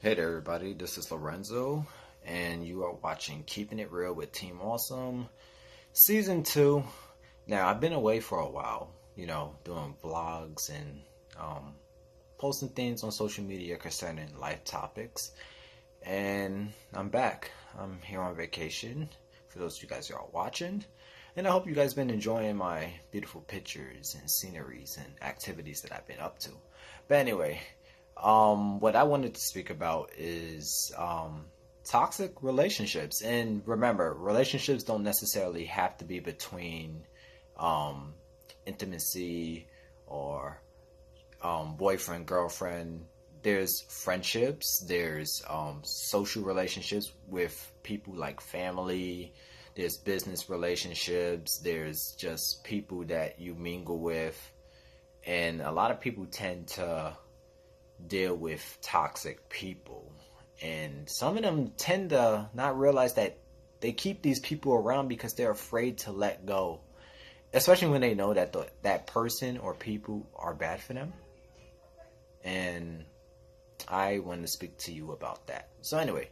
Hey there, everybody. This is Lorenzo, and you are watching Keeping It Real with Team Awesome, Season 2. Now, I've been away for a while, doing vlogs and posting things on social media concerning life topics. And I'm back. I'm here on vacation, for those of you guys who are watching. And I hope you guys been enjoying my beautiful pictures and sceneries and activities that I've been up to. But anyway, what I wanted to speak about is toxic relationships. And remember, relationships don't necessarily have to be between intimacy or boyfriend, girlfriend. There's friendships, there's social relationships with people like family, there's business relationships, there's just people that you mingle with. And a lot of people tend to deal with toxic people, and some of them tend to not realize that they keep these people around because they're afraid to let go, especially when they know that that person or people are bad for them. And I want to speak to you about that. So anyway,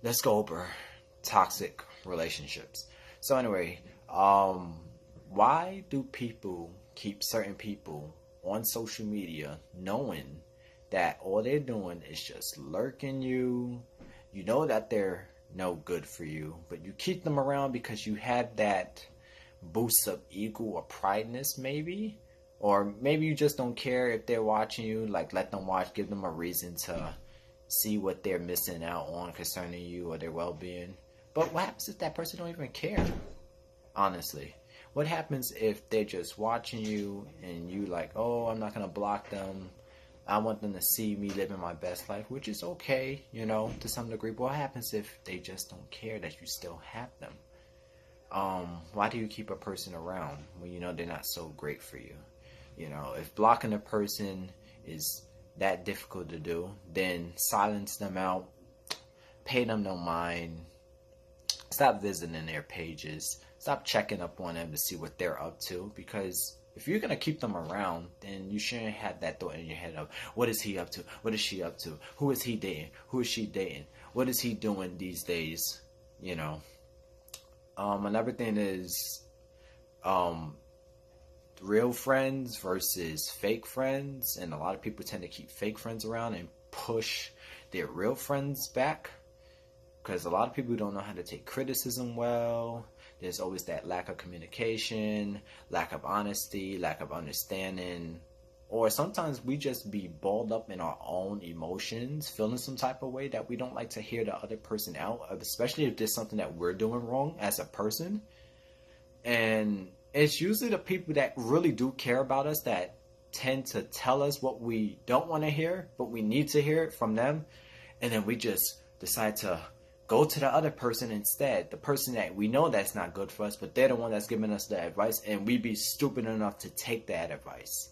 let's go over toxic relationships. So anyway, why do people keep certain people on social media knowing that all they're doing is just lurking you? You know that they're no good for you, but you keep them around because you have that boost of ego or prideness, maybe. Or maybe you just don't care if they're watching you. Like, let them watch, give them a reason to see what they're missing out on concerning you or their well-being. But what happens if that person don't even care? Honestly, what happens if they're just watching you and you like, oh, I'm not gonna block them, I want them to see me living my best life, which is okay, to some degree. But what happens if they just don't care that you still have them? Why do you keep a person around when you know they're not so great for you? If blocking a person is that difficult to do, then silence them out, pay them no mind, stop visiting their pages, stop checking up on them to see what they're up to, because if you're going to keep them around, then you shouldn't have that thought in your head of, what is he up to? What is she up to? Who is he dating? Who is she dating? What is he doing these days? Another thing is real friends versus fake friends. And a lot of people tend to keep fake friends around and push their real friends back, because a lot of people don't know how to take criticism well. There's always that lack of communication, lack of honesty, lack of understanding. Or sometimes we just be balled up in our own emotions, feeling some type of way that we don't like to hear the other person out, especially if there's something that we're doing wrong as a person. And it's usually the people that really do care about us that tend to tell us what we don't want to hear, but we need to hear it from them. And then we just decide to go to the other person instead, the person that we know that's not good for us, but they're the one that's giving us the advice, and we be stupid enough to take that advice.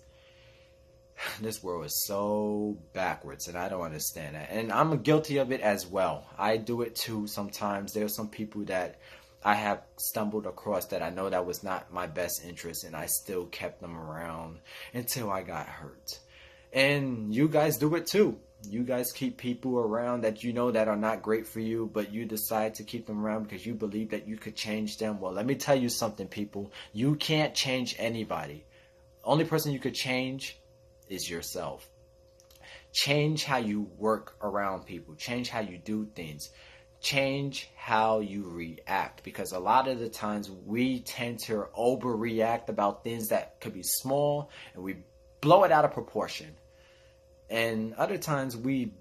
This world is so backwards, and I don't understand that. And I'm guilty of it as well. I do it too sometimes. There's some people that I have stumbled across that I know that was not my best interest, and I still kept them around until I got hurt. And you guys do it too. You guys keep people around that you know that are not great for you, but you decide to keep them around because you believe that you could change them. Well, let me tell you something, people. You can't change anybody. Only person you could change is yourself. Change how you work around people. Change how you do things. Change how you react, because a lot of the times we tend to overreact about things that could be small, and we blow it out of proportion. And other times we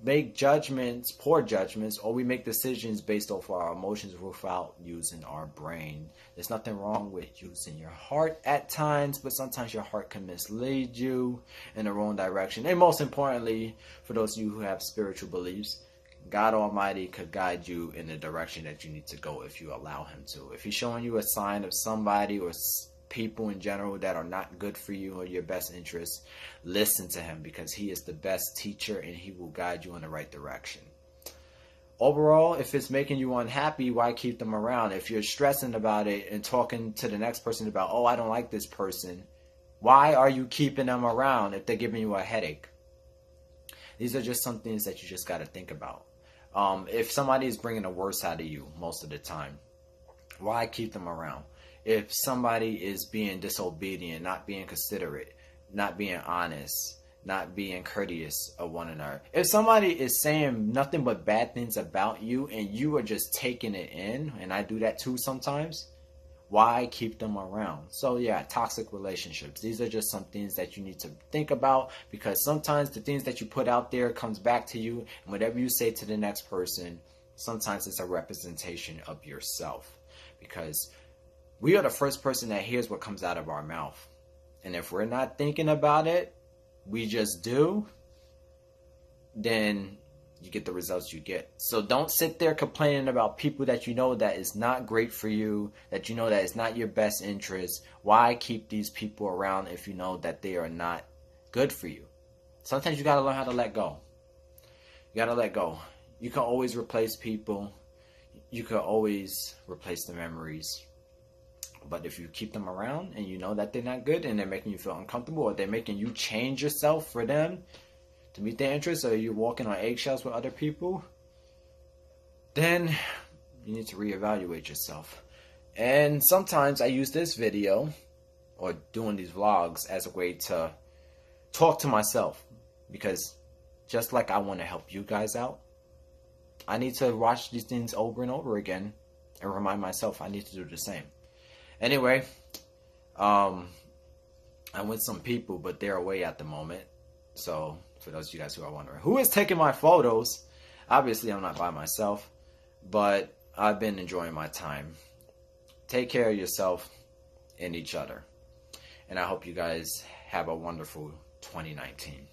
make judgments, poor judgments, or we make decisions based off our emotions without using our brain. There's nothing wrong with using your heart at times, but sometimes your heart can mislead you in the wrong direction. And most importantly, for those of you who have spiritual beliefs, God Almighty could guide you in the direction that you need to go if you allow Him to. If He's showing you a sign of somebody or people in general that are not good for you or your best interest, listen to Him, because He is the best teacher and He will guide you in the right direction. Overall, if it's making you unhappy, why keep them around? If you're stressing about it and talking to the next person about, oh, I don't like this person, why are you keeping them around if they're giving you a headache? These are just some things that you just got to think about. If somebody is bringing the worst out of you most of the time, why keep them around? If somebody is being disobedient, not being considerate, not being honest, not being courteous of one another. If somebody is saying nothing but bad things about you and you are just taking it in, and I do that too sometimes, why keep them around? So yeah, toxic relationships. These are just some things that you need to think about, because sometimes the things that you put out there comes back to you, and whatever you say to the next person, sometimes it's a representation of yourself, because we are the first person that hears what comes out of our mouth. And if we're not thinking about it, we just do, then you get the results you get. So don't sit there complaining about people that you know that is not great for you, that you know that is not your best interest. Why keep these people around if you know that they are not good for you? Sometimes you got to learn how to let go. You got to let go. You can always replace people. You can always replace the memories. But if you keep them around and you know that they're not good and they're making you feel uncomfortable, or they're making you change yourself for them to meet their interests, or you're walking on eggshells with other people, then you need to reevaluate yourself. And sometimes I use this video or doing these vlogs as a way to talk to myself, because just like I want to help you guys out, I need to watch these things over and over again and remind myself I need to do the same. Anyway, I'm with some people, but they're away at the moment. So for those of you guys who are wondering, who is taking my photos? Obviously, I'm not by myself, but I've been enjoying my time. Take care of yourself and each other. And I hope you guys have a wonderful 2019.